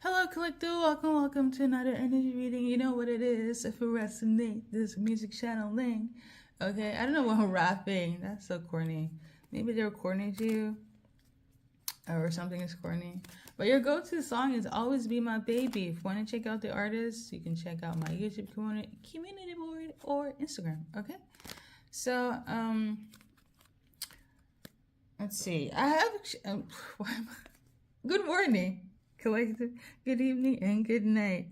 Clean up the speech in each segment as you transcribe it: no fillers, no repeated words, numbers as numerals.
Hello, collective. Welcome to another energy reading. You know what it is. If you resonate, this music channel link. Okay, I don't know why I'm rapping. That's so corny. Maybe they're corny to you, or something is corny. But your go-to song is "Always Be My Baby." If you want to check out the artist, you can check out my YouTube community board or Instagram. Okay, so let's see. I have good morning, collective. Good evening and good night.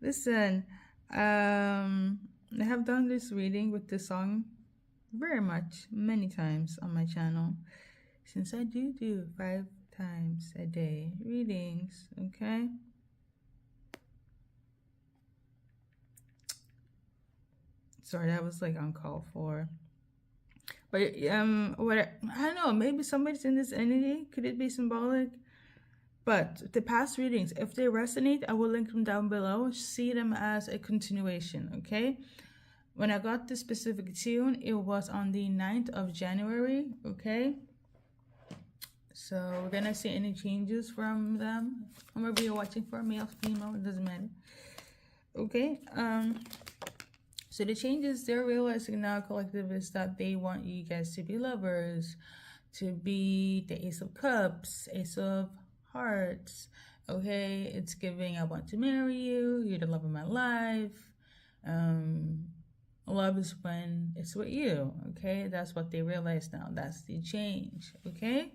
Listen, I have done this reading with this song many times on my channel, since I do 5 times a day readings. Okay. Sorry, that was like uncalled for. But what I don't know, maybe somebody's in this energy. Could it be symbolic? But the past readings, if they resonate, I will link them down below. See them as a continuation, okay? When I got this specific tune, it was on the 9th of January, okay? So we're gonna see any changes from them. Whoever you're watching for, male, female, it doesn't matter. Okay, so the changes they're realizing now, collective, is that they want you guys to be lovers, to be the Ace of Cups, Ace of Hearts. Okay, it's giving I want to marry you, you're the love of my life. Love is when it's with you. Okay, that's what they realize now. That's the change. Okay.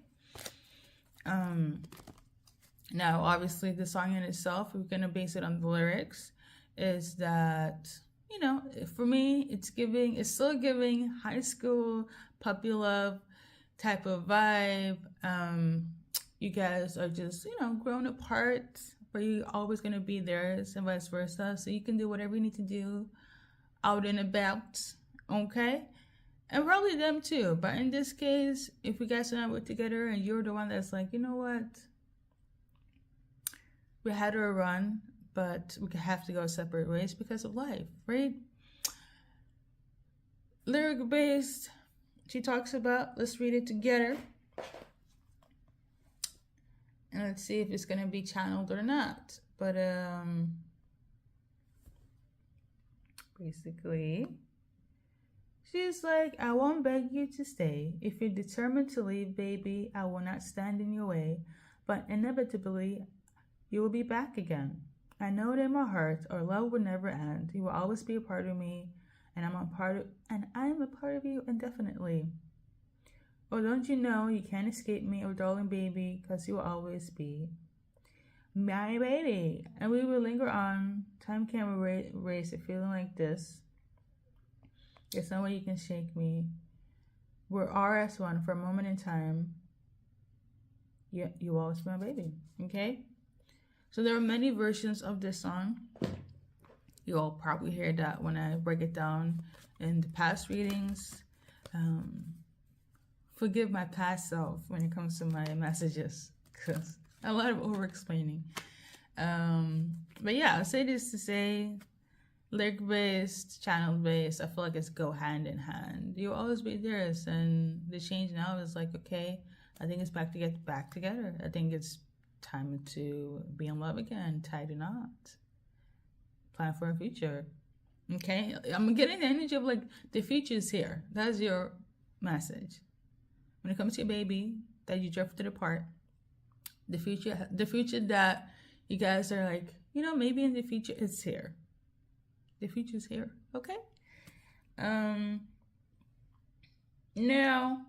Now obviously the song in itself, we're gonna base it on the lyrics, is that, you know, for me it's still giving high school puppy love type of vibe. You guys are just, you know, grown apart, but you're always going to be theirs and vice versa. So you can do whatever you need to do out and about, okay? And probably them too. But in this case, if you guys are not together and you're the one that's like, you know what? We had our run, but we have to go separate ways because of life, right? Lyric based, she talks about, let's read it together. And let's see if it's going to be channeled or not. But basically, she's like, I won't beg you to stay. If you're determined to leave, baby, I will not stand in your way. But inevitably, you will be back again. I know it in my heart, our love will never end. You will always be a part of me, and I am a part of you indefinitely. Oh, don't you know you can't escape me, oh darling baby, because you will always be my baby. And we will linger on. Time can erase a feeling like this. There's no way you can shake me. We're all as one for a moment in time. You will always be my baby. Okay? So there are many versions of this song. You'll probably hear that when I break it down in the past readings. Forgive my past self when it comes to my messages, because a lot of over explaining. But yeah, I'll say this to say, lyric based, channel based, I feel like it's go hand in hand. You'll always be theirs, and the change now is like, okay, I think it's back to get back together. I think it's time to be in love again, tie the knot, plan for a future. Okay, I'm getting the energy of like the future's here. That's your message. When it comes to your baby that you drifted apart, the future that you guys are like, you know, maybe in the future it's here. The future's here, okay? Now,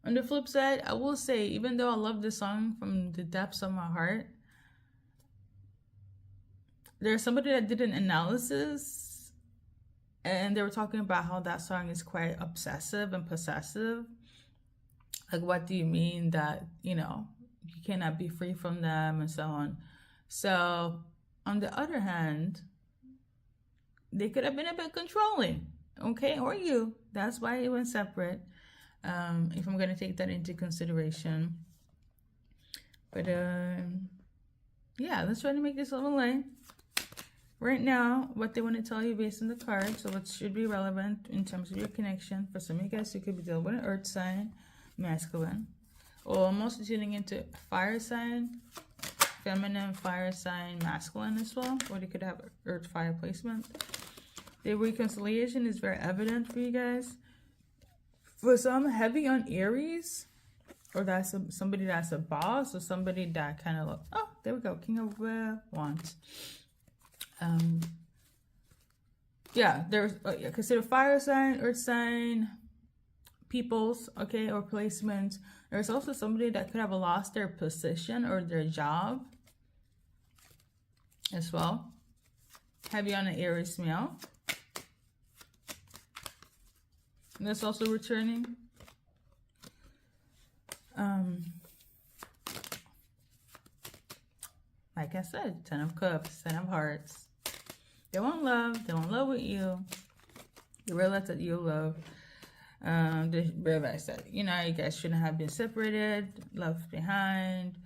on the flip side, I will say, even though I love this song from the depths of my heart, there's somebody that did an analysis, and they were talking about how that song is quite obsessive and possessive. Like, what do you mean that, you know, you cannot be free from them and so on? So, on the other hand, they could have been a bit controlling, okay? Or you. That's why it went separate, if I'm going to take that into consideration. But, yeah, let's try to make this a little light. Right now, what they want to tell you based on the card, so what should be relevant in terms of your connection. For some of you guys, you could be dealing with an earth sign, masculine. Or I'm also tuning into fire sign, feminine, fire sign, masculine as well, or they could have earth fire placement. The reconciliation is very evident for you guys. For some, heavy on Aries, or that's somebody that's a boss, or somebody that kind of like, oh, there we go, King of Wands. Yeah, there's consider fire sign, earth sign, peoples, okay, or placements. There's also somebody that could have lost their position or their job as well. Heavy on an Aries male. And that's also returning. Like I said, 10 of Cups, 10 of Hearts. They want love. They want love with you. You realize that you love. The realize that, you know, you guys shouldn't have been separated, left behind.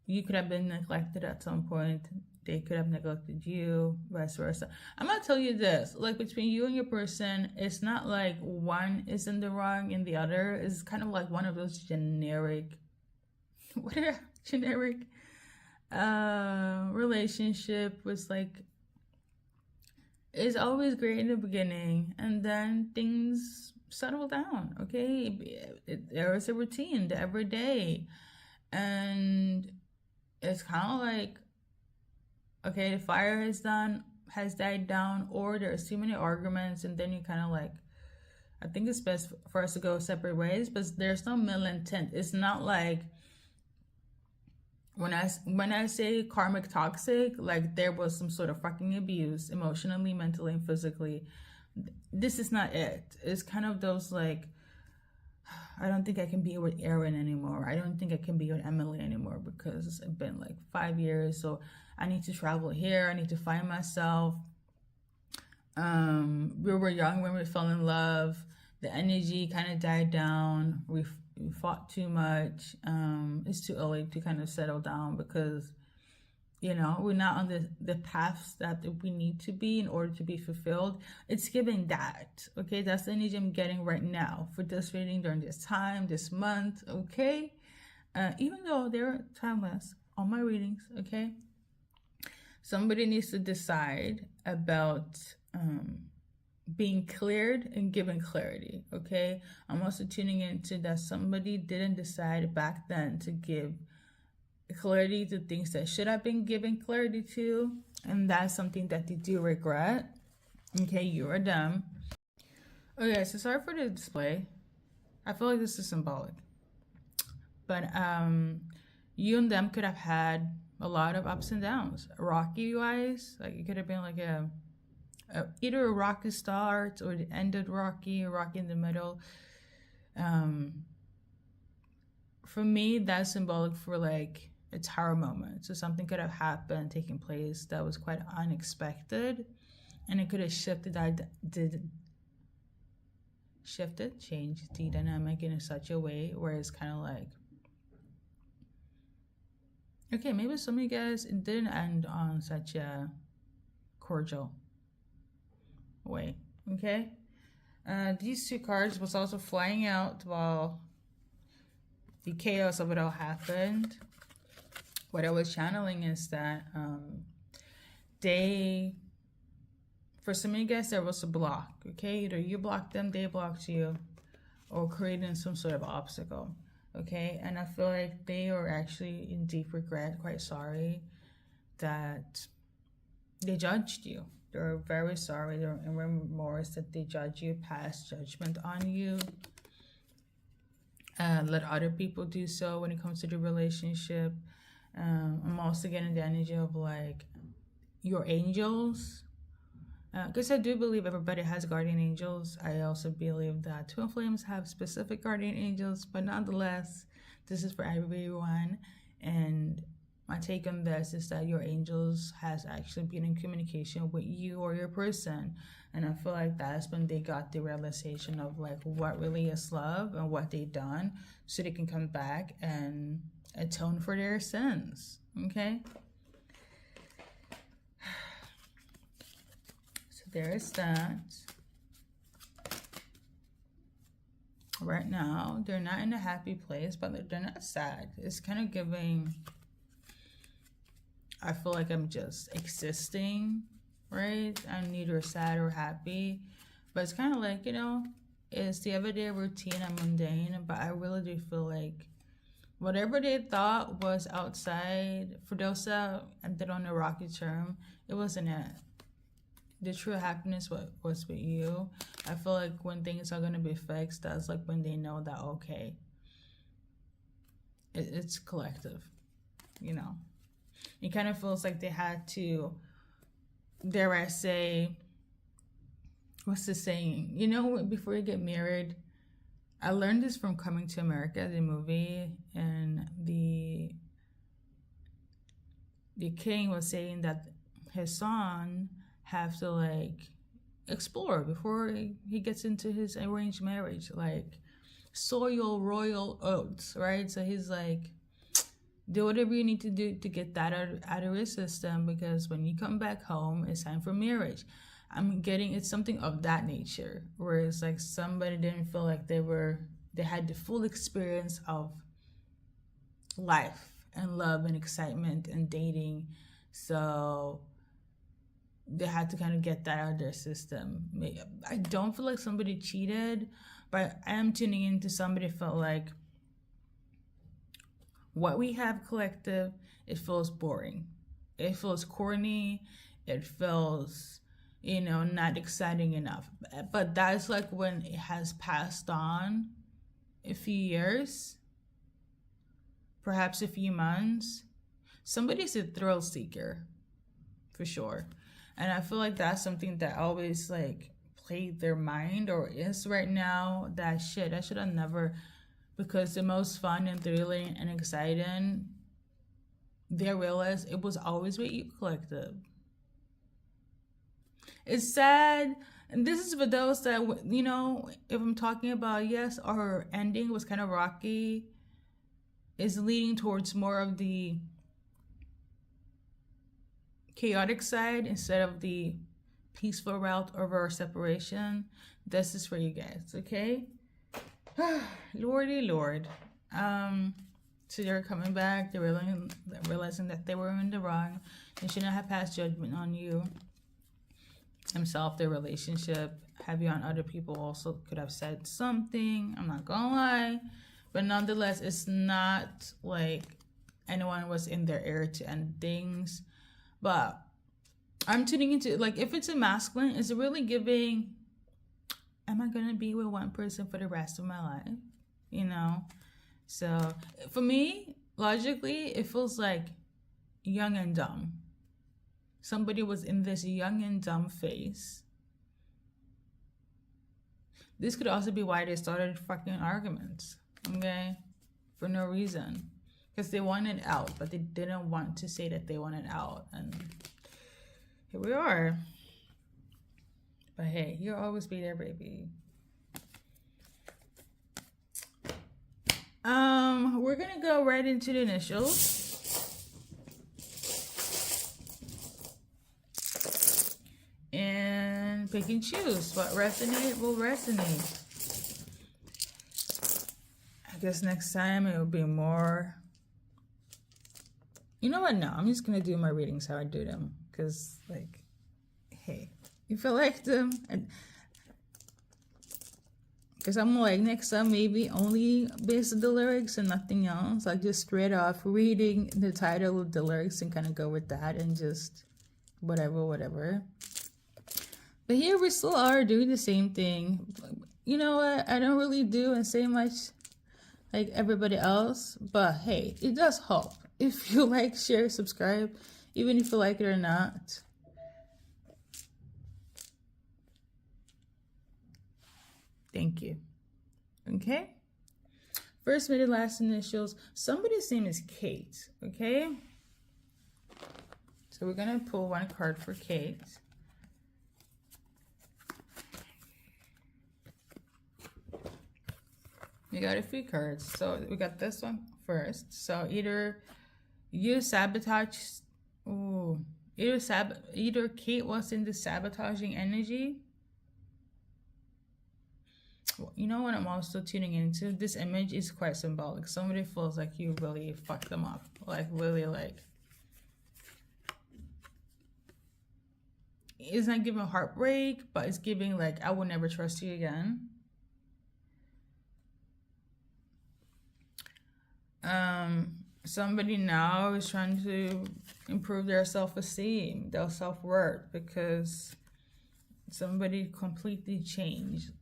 You could have been neglected at some point. They could have neglected you, vice versa. I'm gonna tell you this, like between you and your person, it's not like one is in the wrong and the other is kind of like one of those generic, generic relationship was like, it's always great in the beginning and then things settle down, okay? There is a routine every day, and it's kind of like, okay, the fire has died down, or there's too many arguments, and then you kind of like, I think it's best for us to go separate ways, but there's no malintent. It's not like when I say karmic toxic, like there was some sort of fucking abuse, emotionally, mentally, and physically. This is not it. It's kind of those like, I don't think I can be with Aaron anymore. I don't think I can be with Emily anymore because it's been like 5 years. So I need to travel here. I need to find myself. We were young when we fell in love. The energy kind of died down. We fought too much. It's too early to kind of settle down because, you know, we're not on the paths that we need to be in order to be fulfilled. It's giving that, okay? That's the energy I'm getting right now for this reading during this time, this month, okay? Even though they're timeless, all my readings, okay? Somebody needs to decide about being cleared and giving clarity, okay? I'm also tuning into that somebody didn't decide back then to give clarity to things that should have been given clarity to, and that's something that they do regret, okay? You or them. Okay, so sorry for the display. I feel like this is symbolic, but you and them could have had a lot of ups and downs, rocky wise. Like it could have been like either a rocky start or the ended rocky, or rocky in the middle. For me, that's symbolic for like a tower moment. So something could have happened, taking place that was quite unexpected, and it could have changed the dynamic in such a way where it's kind of like, okay, maybe some of you guys, it didn't end on such a cordial way, okay? These two cards was also flying out while the chaos of it all happened. What I was channeling is that for some of you guys, there was a block, okay? Either you blocked them, they blocked you, or creating some sort of obstacle, okay? And I feel like they are actually in deep regret, quite sorry that they judged you. They're very sorry. They're in remorse that they judge you, passed judgment on you. Let other people do so when it comes to the relationship. I'm also getting the energy of like your angels, because I do believe everybody has guardian angels. I also believe that twin flames have specific guardian angels, but nonetheless, this is for everyone. And my take on this is that your angels has actually been in communication with you or your person, and I feel like that's when they got the realization of like what really is love and what they done, so they can come back and atone for their sins, okay? So there is that. Right now, they're not in a happy place, but they're not sad. It's kind of giving I feel like I'm just existing, right? I'm neither sad or happy. But it's kind of like, it's the everyday routine and mundane. But I really do feel like whatever they thought was outside, for those that ended on a rocky term, it wasn't it. The true happiness was with you. I feel like when things are going to be fixed, that's like when they know that, okay, it's collective, It kind of feels like they had to, dare I say, what's the saying? Before you get married, I learned this from Coming to America, the movie, and the king was saying that his son have to like explore before he gets into his arranged marriage, like soil royal oats, right? So he's like, do whatever you need to do to get that out of your system, because when you come back home, it's time for marriage. It's something of that nature, where it's like somebody didn't feel like they had the full experience of life and love and excitement and dating. So they had to kind of get that out of their system. I don't feel like somebody cheated, but I am tuning into somebody felt like what we have collective, it feels boring. It feels corny. It feels, not exciting enough. But that's like when it has passed on a few years, perhaps a few months. Somebody's a thrill seeker, for sure. And I feel like that's something that always like played their mind, or is right now, that shit, I should have never, because the most fun and thrilling and exciting, they realized it was always with you collective. It's sad, and this is for those that, if I'm talking about, yes, our ending was kind of rocky, is leading towards more of the chaotic side instead of the peaceful route of our separation. This is for you guys, okay? Lordy Lord. So they're coming back, they're realizing that they were in the wrong. They shouldn't have passed judgment on you, himself, their relationship. Have you on other people also could have said something, I'm not gonna lie. But nonetheless, it's not like anyone was in their ear to end things. But I'm tuning into, like, if it's a masculine, is it really giving, am I going to be with one person for the rest of my life? So for me, logically, it feels like young and dumb. Somebody was in this young and dumb phase. This could also be why they started fucking arguments, okay? For no reason. Because they wanted out, but they didn't want to say that they wanted out. And here we are. But hey, you'll always be there, baby. We're gonna go right into the initials. And pick and choose. What resonate will resonate. I guess next time it will be more. You know what? No, I'm just going to do my readings how I do them. Because, like, hey, if I like them. Because I'm like, next time maybe only based on the lyrics and nothing else. Like, just straight off reading the title of the lyrics and kind of go with that. And just whatever. But here we still are doing the same thing. You know what? I don't really do and say much like everybody else. But, hey, it does help. If you like, share, subscribe, even if you like it or not. Thank you. Okay? First, middle, last initials. Somebody's name is Kate. Okay? So we're going to pull one card for Kate. We got a few cards. So we got this one first. So either you sabotage. Ooh. Either Kate was in the sabotaging energy. You know what I'm also tuning into? This image is quite symbolic. Somebody feels like you really fucked them up. Like, really, like, it's not giving heartbreak, but it's giving like, I will never trust you again. Somebody now is trying to improve their self-esteem, their self-worth, because somebody completely changed.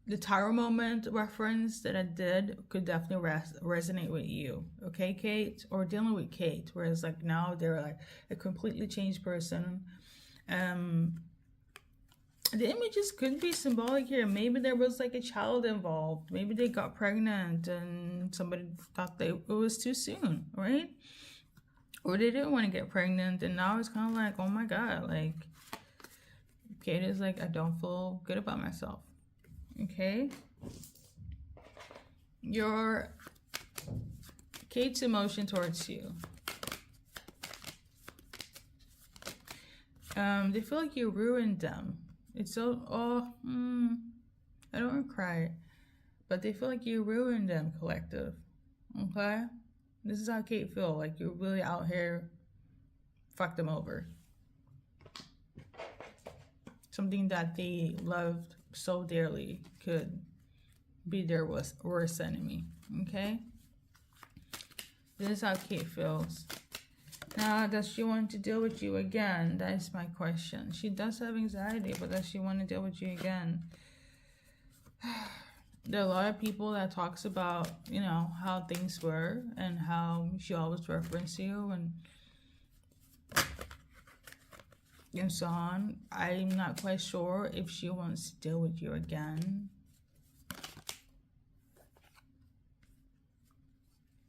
The Tower moment reference that I did could definitely resonate with you, okay, Kate? Or dealing with Kate, whereas like now they're like a completely changed person. The images could be symbolic here. Maybe there was like a child involved. Maybe they got pregnant and somebody thought it was too soon, right? Or they didn't want to get pregnant, and now it's kind of like, oh my God, like Kate is like, I don't feel good about myself. Okay? Your Kate's emotion towards you. They feel like you ruined them. It's so, I don't want to cry, but they feel like you ruined them, collective. Okay? This is how Kate feel, like you're really out here, fucked them over. Something that they loved so dearly could be their worst enemy. Okay? This is how Kate feels. Now, does she want to deal with you again? That is my question. She does have anxiety, but does she want to deal with you again? There are a lot of people that talks about, you know, how things were and how she always referenced you and so on. I'm not quite sure if she wants to deal with you again.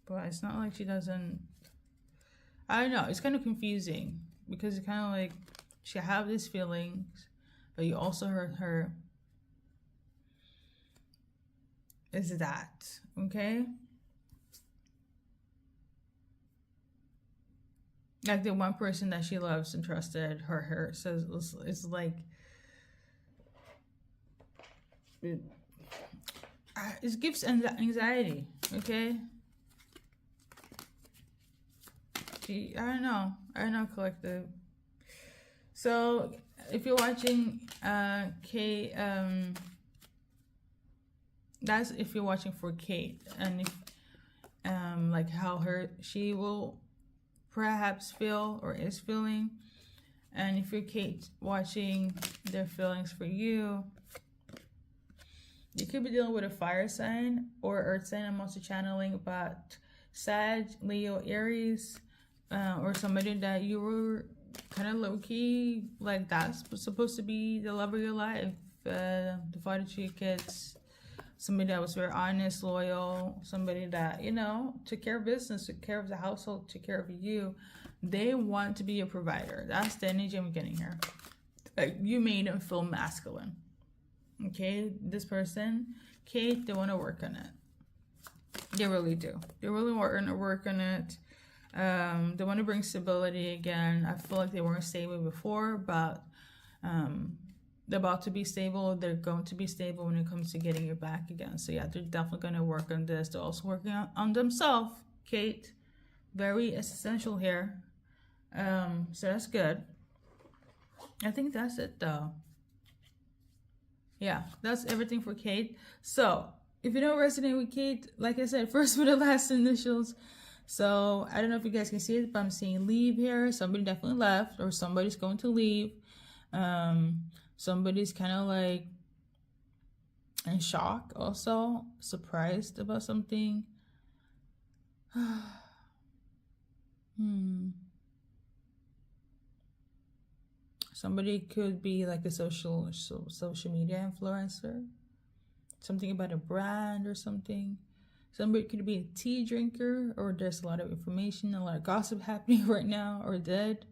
But it's not like she doesn't. I don't know. It's kind of confusing because it's kind of like she have these feelings, but you also hurt her. Is that okay? Like the one person that she loves and trusted her says it's like it gives anxiety. Okay. I don't know, collective. So if you're watching Kate, that's if you're watching for Kate, and if like how she will perhaps feel or is feeling, and if you're Kate watching their feelings for you, you could be dealing with a fire sign or earth sign. I'm also channeling about Sag, Leo, Aries. Or somebody that you were kind of low-key, like that's supposed to be the love of your life, the father to your kids, somebody that was very honest, loyal, somebody that, you know, took care of business, took care of the household, took care of you. They want to be a provider. That's the energy I'm getting here. Like, you made them feel masculine. Okay? This person, Kate, they want to work on it. They really do. They really want to work on it. They want to bring stability again. I feel like they weren't stable before, but they're about to be stable. They're going to be stable when it comes to getting you back again. So yeah, they're definitely going to work on this. They're also working on themselves, Kate. Very essential here. So that's good. I think that's it though. Yeah, that's everything for Kate. So if you don't resonate with Kate, like I said, first for the last initials. So I don't know if you guys can see it, but I'm seeing leave here. Somebody definitely left, or somebody's going to leave. Somebody's kind of like in shock, also surprised about something. Somebody could be like a social media influencer. Something about a brand or something. Somebody could be a tea drinker, or there's a lot of information, a lot of gossip happening right now, or dead.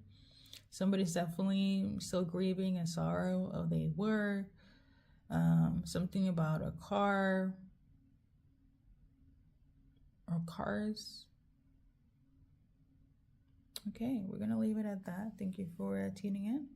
Somebody's definitely still grieving and sorrow of they were. Something about a car or cars. Okay, we're going to leave it at that. Thank you for tuning in.